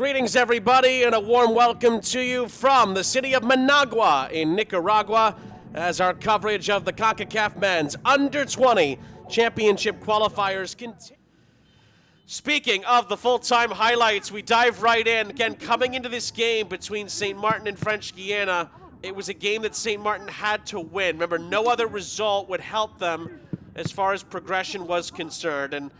Greetings, everybody, and a warm welcome to you from the city of Managua in Nicaragua as our coverage of the Concacaf Men's Under-20 Championship Qualifiers continues. Speaking of the full-time highlights, we dive right in. Again, coming into this game between St. Martin and French Guiana, it was a game that St. Martin had to win. Remember, no other result would help them as far as progression was concerned. And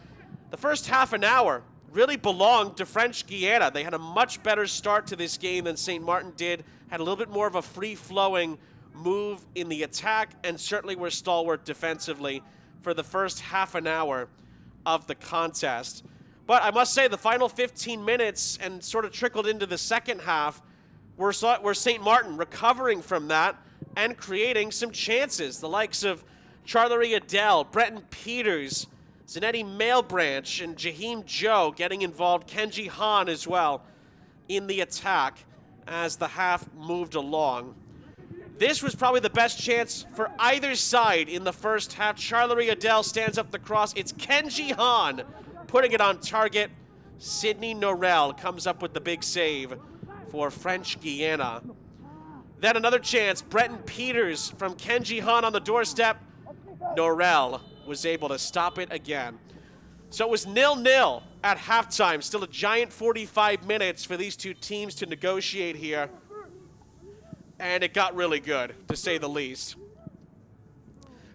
the first half an hour really belonged to French Guiana. They had a much better start to this game than St. Martin did, had a little bit more of a free-flowing move in the attack, and certainly were stalwart defensively for the first half an hour of the contest. But I must say, the final 15 minutes and sort of trickled into the second half were St. Martin recovering from that and creating some chances. The likes of Charlery Adele, Breton Peters, Zanetti Mailbranch, and Jaheim Joe getting involved, Kenji Han as well, in the attack as the half moved along. This was probably the best chance for either side in the first half. Charlery Adele stands up the cross. It's Kenji Han putting it on target. Sidney Norell comes up with the big save for French Guiana. Then another chance, Breton Peters from Kenji Han on the doorstep. Norell was able to stop it again. So it was 0-0 at halftime. Still a giant 45 minutes for these two teams to negotiate here. And it got really good, to say the least.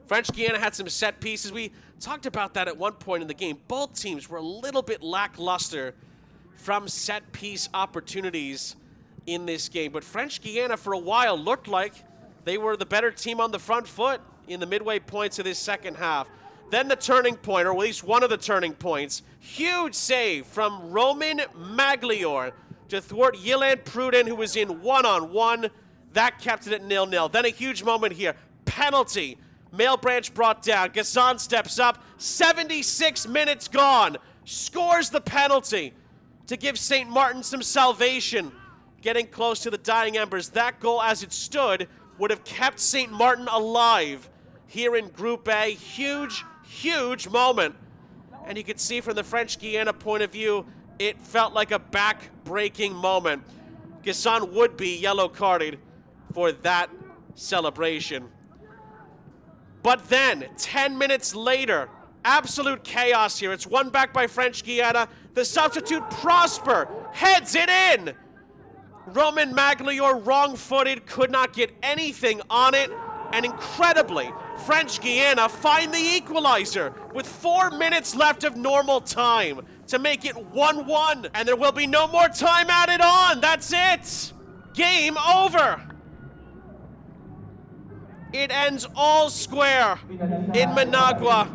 French Guiana had some set pieces. We talked about that at one point in the game. Both teams were a little bit lackluster from set piece opportunities in this game. But French Guiana for a while looked like they were the better team on the front foot in the midway points of this second half. Then the turning point, or at least one of the turning points, huge save from Roman Maglior to thwart Ylan Pruden, who was in one-on-one. That kept it at 0-0. Then a huge moment here. Penalty. Mailbranch brought down. Gasson steps up. 76 minutes gone. Scores the penalty to give St. Martin some salvation. Getting close to the dying embers. That goal, as it stood, would have kept St. Martin alive here in Group A. Huge, huge moment. And you could see from the French Guiana point of view, it felt like a back-breaking moment. Gasson would be yellow-carded for that celebration. But then, 10 minutes later, absolute chaos here. It's won back by French Guiana. The substitute, Prosper, heads it in. Roman Maglior, wrong-footed, could not get anything on it. And incredibly, French Guiana find the equalizer with 4 minutes left of normal time to make it 1-1. And there will be no more time added on. That's it. Game over. It ends all square in Managua,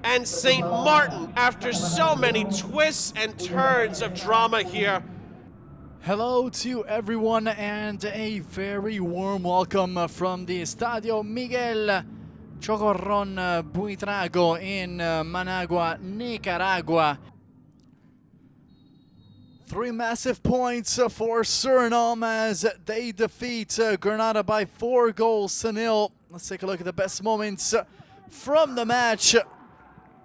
and St. Martin, after so many twists and turns of drama here. Hello to everyone and a very warm welcome from the Estadio Miguel Chocorron Buitrago in Managua, Nicaragua. 3 massive points for Suriname as they defeat Grenada by 4-0. Let's take a look at the best moments from the match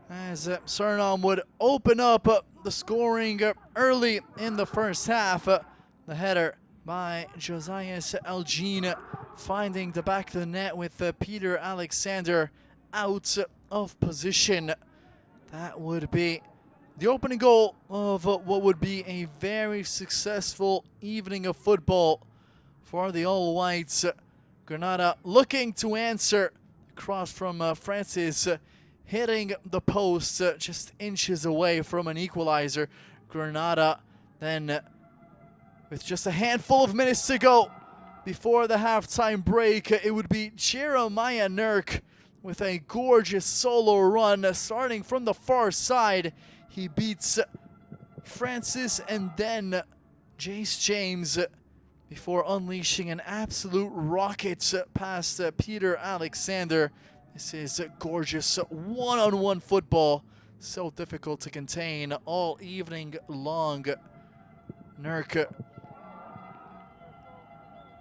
as Suriname would open up the scoring early in the first half. The header by Josias Elgin finding the back of the net with Peter Alexander out of position. That would be the opening goal of what would be a very successful evening of football for the All Whites. Grenada looking to answer. Cross from Francis hitting the post just inches away from an equalizer. Grenada then, with just a handful of minutes to go before the halftime break, it would be Jeremiah Nurk with a gorgeous solo run starting from the far side. He beats Francis and then Jace James before unleashing an absolute rocket past Peter Alexander. This is gorgeous one-on-one football. So difficult to contain all evening long. Nurk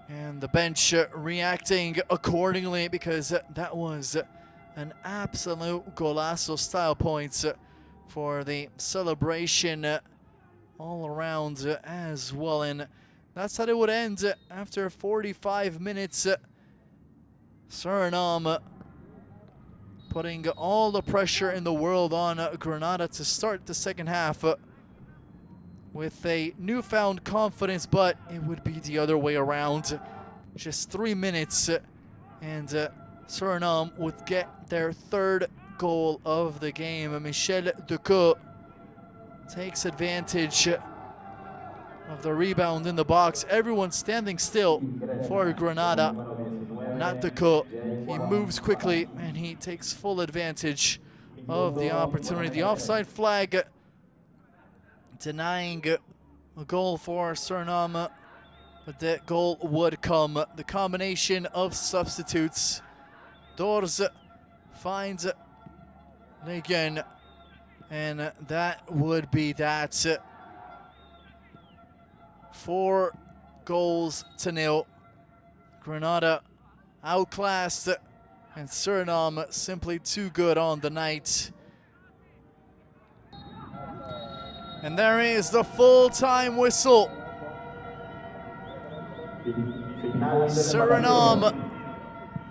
and the bench reacting accordingly because that was an absolute golazo style points for the celebration all around as well. And that's how it would end after 45 minutes. Suriname putting all the pressure in the world on Grenada to start the second half with a newfound confidence, but it would be the other way around. Just 3 minutes and Suriname would get their third goal of the game. Michel Decaux takes advantage of the rebound in the box. Everyone standing still for Grenada. Not Decaux. He moves quickly and he takes full advantage of the opportunity. The offside flag denying a goal for Suriname, but that goal would come. The combination of substitutes. Dors finds Legan, and that would be that. 4-0. Grenada outclassed, and Suriname simply too good on the night. And there is the full-time whistle. Suriname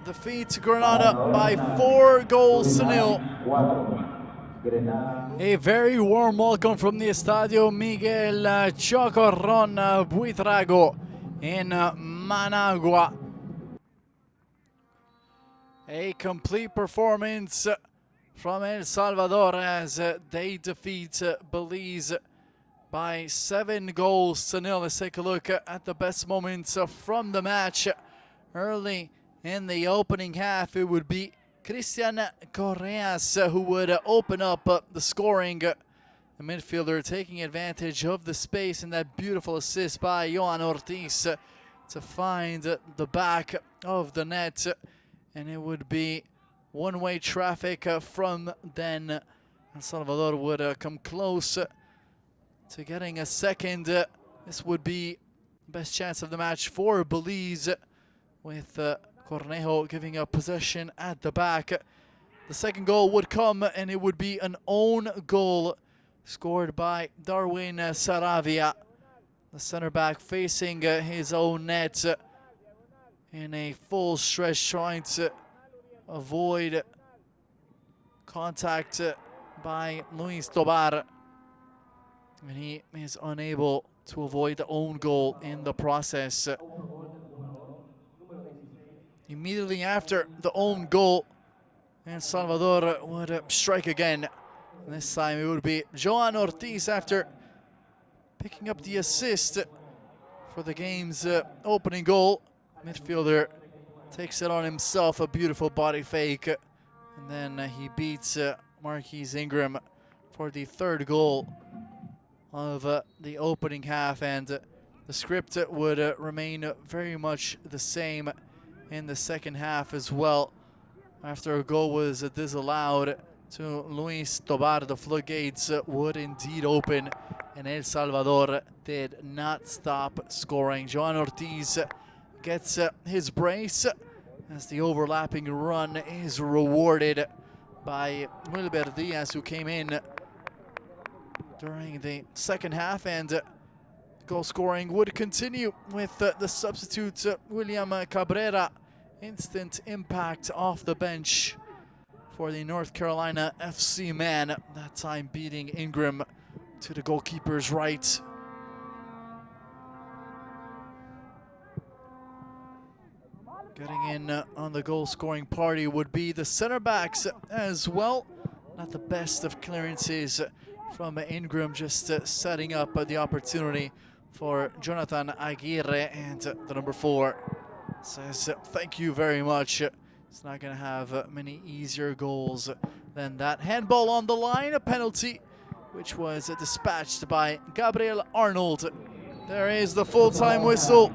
defeats Grenada by 4-0. A very warm welcome from the Estadio Miguel Chocorron Buitrago in Managua. A complete performance from El Salvador as they defeat Belize by 7-0. Let's take a look at the best moments from the match. Early in the opening half, it would be Christian Correas who would open up the scoring. The midfielder taking advantage of the space, and that beautiful assist by Johan Ortiz to find the back of the net. And it would be one-way traffic from then. El Salvador would come close to getting a second. This would be the best chance of the match for Belize, with Cornejo giving up possession at the back. The second goal would come, and it would be an own goal scored by Darwin Saravia, the center back facing his own net in a full stretch, trying to avoid contact by Luis Tobar, and he is unable to avoid the own goal in the process. Immediately after the own goal, El Salvador would strike again. This time it would be Johan Ortiz, after picking up the assist for the game's opening goal. Midfielder takes it on himself, a beautiful body fake, and then he beats Marquise Ingram for the third goal of the opening half. And the script would remain very much the same in the second half as well. After a goal was disallowed to Luis Tobar, the floodgates would indeed open, and El Salvador did not stop scoring. Johan Ortiz gets his brace as the overlapping run is rewarded by Wilber Diaz, who came in during the second half, and goal scoring would continue with the substitute William Cabrera. Instant impact off the bench for the North Carolina FC man, that time beating Ingram to the goalkeeper's right. Getting in on the goal scoring party would be the center backs as well. Not the best of clearances from Ingram, just setting up the opportunity for Jonathan Aguirre, and the number 4 says thank you very much. It's not going to have many easier goals than that. Handball on the line, a penalty, which was dispatched by Gabriel Arnold. There is the full-time whistle.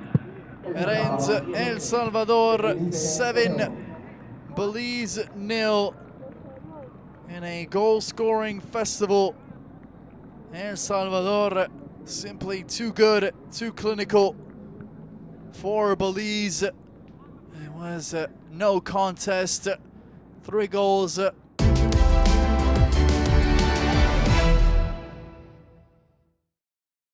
It ends El Salvador 7, Belize 0. In a goal-scoring festival, El Salvador simply too good, too clinical for Belize. It was no contest. 3 goals